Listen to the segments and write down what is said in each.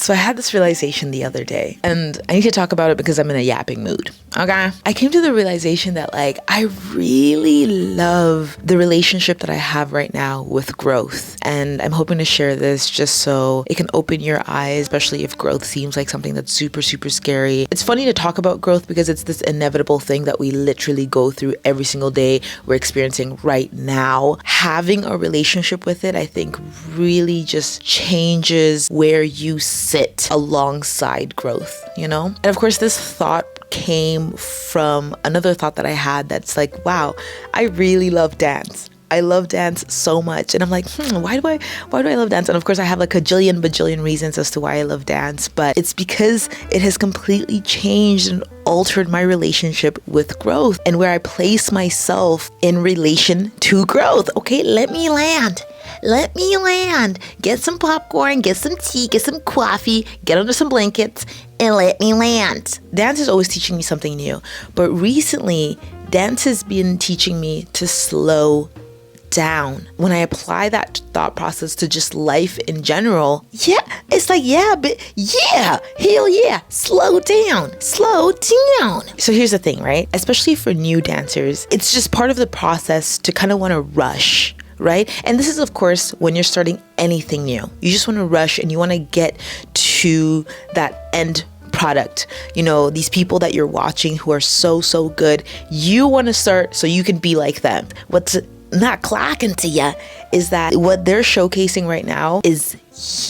So I had this realization the other day, and I need to talk about it because I'm in a yapping mood. Okay. I came to the realization that like, I really love the relationship that I have right now with growth. And I'm hoping to share this just so it can open your eyes, especially if growth seems like something that's super, super scary. It's funny to talk about growth because it's this inevitable thing that we literally go through every single day. We're experiencing right now. Having a relationship with it, I think really just changes where you sit alongside growth, you know? And of course, this thought came from another thought that I had that's like, wow, I really love dance. I love dance so much. And I'm like, why do I love dance? And of course I have like a bajillion reasons as to why I love dance, but it's because it has completely changed and altered my relationship with growth and where I place myself in relation to growth. Okay, let me land. Get some popcorn, get some tea, get some coffee, get under some blankets, and let me land. Dance is always teaching me something new, but recently, dance has been teaching me to slow down. When I apply that thought process to just life in general, it's like, hell yeah, slow down. So here's the thing, right? Especially for new dancers, it's just part of the process to kind of want to rush, right? And this is, of course, when you're starting anything new. You just want to rush and you want to get to that end product. You know, these people that you're watching who are so good, you want to start so you can be like them. What's not clocking to you is that what they're showcasing right now is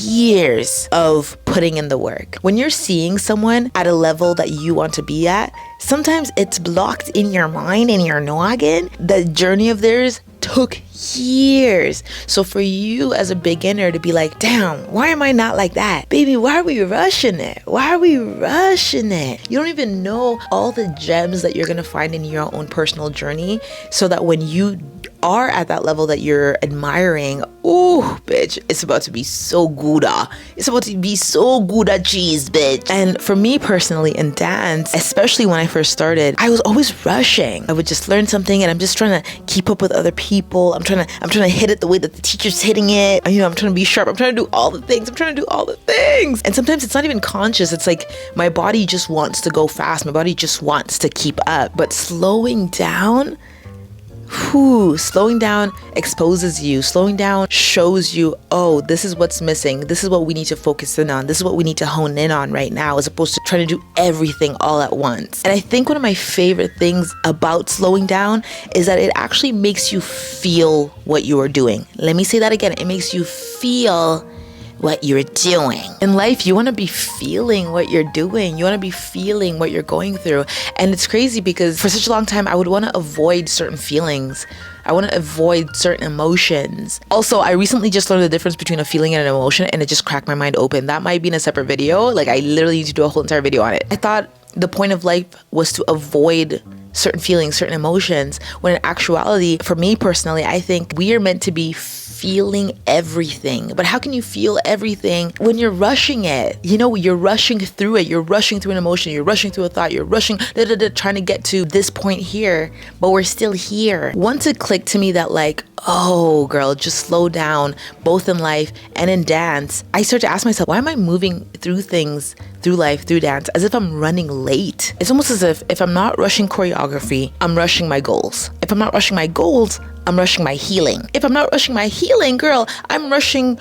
years of putting in the work. When you're seeing someone at a level that you want to be at, sometimes it's blocked in your mind, in your noggin. The journey of theirs took years. So for you as a beginner to be like, damn, why am I not like that? Baby, why are we rushing it? You don't even know all the gems that you're going to find in your own personal journey, so that when you are at that level that you're admiring, oh, bitch, it's about to be so good. It's about to be so good at cheese, bitch. And for me personally in dance, especially when I first started, I was always rushing. I would just learn something and I'm just trying to keep up with other people. I'm trying to hit it the way that the teacher's hitting it. You know, I'm trying to be sharp. I'm trying to do all the things. And sometimes it's not even conscious. It's like my body just wants to go fast. My body just wants to keep up. But slowing down exposes you. Slowing down shows you, oh, this is what's missing. This is what we need to focus in on. This is what we need to hone in on right now, as opposed to trying to do everything all at once. And I think one of my favorite things about slowing down is that it actually makes you feel what you are doing. Let me say that again. It makes you feel what you're doing. In life, you want to be feeling what you're doing. You want to be feeling what you're going through. And it's crazy because for such a long time, I would want to avoid certain feelings. I want to avoid certain emotions. Also, I recently just learned the difference between a feeling and an emotion, and it just cracked my mind open. That might be in a separate video. Like, I literally need to do a whole entire video on it. I thought the point of life was to avoid certain feelings, certain emotions, when in actuality, for me personally, I think we are meant to be feeling everything. But how can you feel everything when you're rushing it? You know, you're rushing through it. You're rushing through an emotion. You're rushing through a thought. You're rushing, trying to get to this point here, but we're still here. Once it clicked to me that like, oh girl, just slow down, both in life and in dance, I started to ask myself, why am I moving through things, through life, through dance, as if I'm running late? It's almost as if I'm not rushing choreography, I'm rushing my goals. If I'm not rushing my goals, I'm rushing my healing. If I'm not rushing my healing, girl, I'm rushing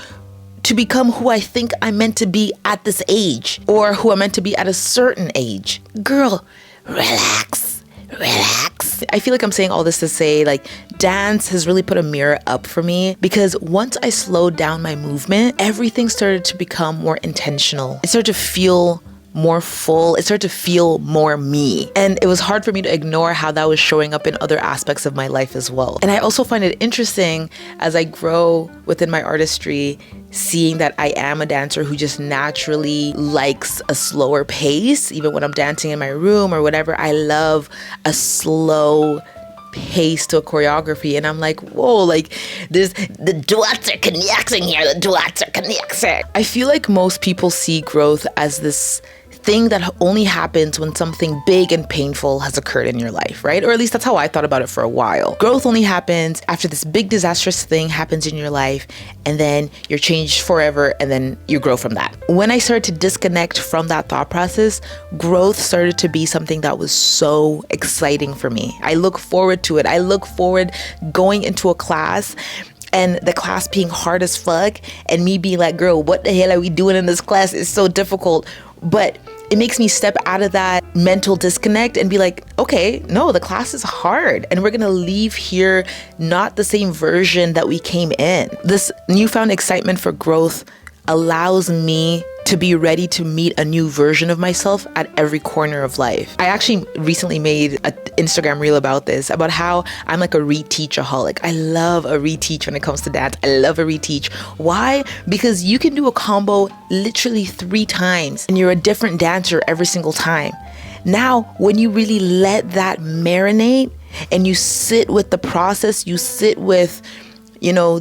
to become who I think I'm meant to be at this age, or who I'm meant to be at a certain age. Girl, relax. I feel like I'm saying all this to say, like, dance has really put a mirror up for me, because once I slowed down my movement, everything started to become more intentional. It started to feel more full. It started to feel more me. And it was hard for me to ignore how that was showing up in other aspects of my life as well. And I also find it interesting as I grow within my artistry, seeing that I am a dancer who just naturally likes a slower pace. Even when I'm dancing in my room or whatever, I love a slow pace to a choreography. And I'm like, whoa, like there's the dots are connecting here. I feel like most people see growth as this thing that only happens when something big and painful has occurred in your life, right? Or at least that's how I thought about it for a while. Growth only happens after this big disastrous thing happens in your life, and then you're changed forever, and then you grow from that. When I started to disconnect from that thought process, growth started to be something that was so exciting for me. I look forward to it. I look forward going into a class and the class being hard as fuck and me being like, girl, what the hell are we doing in this class? It's so difficult. But it makes me step out of that mental disconnect and be like, okay, no, the class is hard and we're gonna leave here not the same version that we came in. This newfound excitement for growth allows me to be ready to meet a new version of myself at every corner of life. I actually recently made an Instagram reel about this, about how I'm like a reteachaholic. I love a reteach when it comes to dance. I love a reteach. Why? Because you can do a combo literally 3 times and you're a different dancer every single time. Now, when you really let that marinate and you sit with the process, you sit with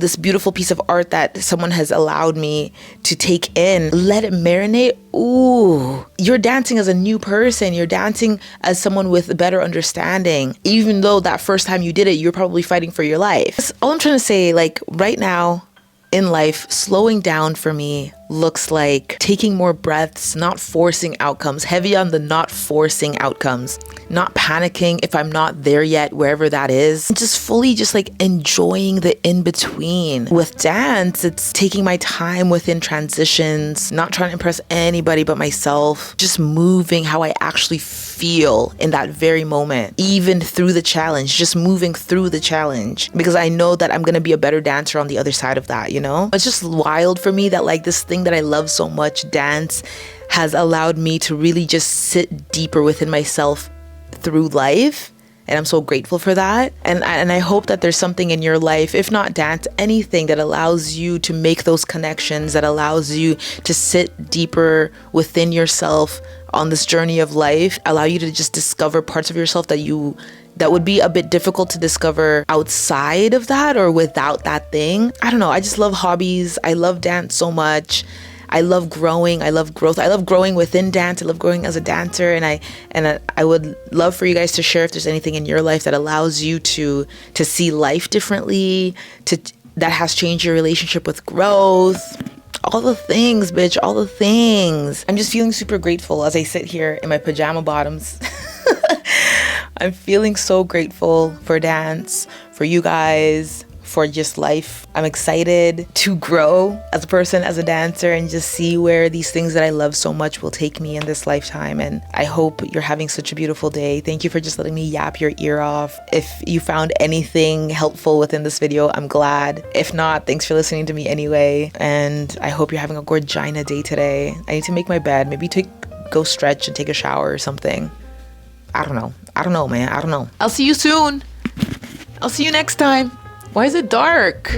this beautiful piece of art that someone has allowed me to take in, let it marinate. Ooh, you're dancing as a new person. You're dancing as someone with a better understanding. Even though that first time you did it, you're probably fighting for your life. That's all I'm trying to say, like right now in life, slowing down for me looks like taking more breaths, not forcing outcomes, heavy on the not forcing outcomes, not panicking if I'm not there yet, wherever that is, just fully just like enjoying the in-between. With dance, it's taking my time within transitions, not trying to impress anybody but myself, just moving how I actually feel in that very moment, even through the challenge, just moving through the challenge, because I know that I'm gonna be a better dancer on the other side of that, It's just wild for me that like this thing that I love so much, dance, has allowed me to really just sit deeper within myself through life. And I'm so grateful for that. And I hope that there's something in your life, if not dance, anything that allows you to make those connections, that allows you to sit deeper within yourself on this journey of life, allow you to just discover parts of yourself that would be a bit difficult to discover outside of that or without that thing. I don't know. I just love hobbies. I love dance so much. I love growing. I love growth. I love growing within dance. I love growing as a dancer. And I would love for you guys to share if there's anything in your life that allows you to see life differently, that has changed your relationship with growth. All the things, bitch, all the things. I'm just feeling super grateful as I sit here in my pajama bottoms. I'm feeling so grateful for dance, for you guys, for just life. I'm excited to grow as a person, as a dancer, and just see where these things that I love so much will take me in this lifetime. And I hope you're having such a beautiful day. Thank you for just letting me yap your ear off. If you found anything helpful within this video, I'm glad. If not, thanks for listening to me anyway. And I hope you're having a gorgina day today. I need to make my bed, maybe go stretch and take a shower or something. I don't know, man. I don't know. I'll see you soon. I'll see you next time. Why is it dark?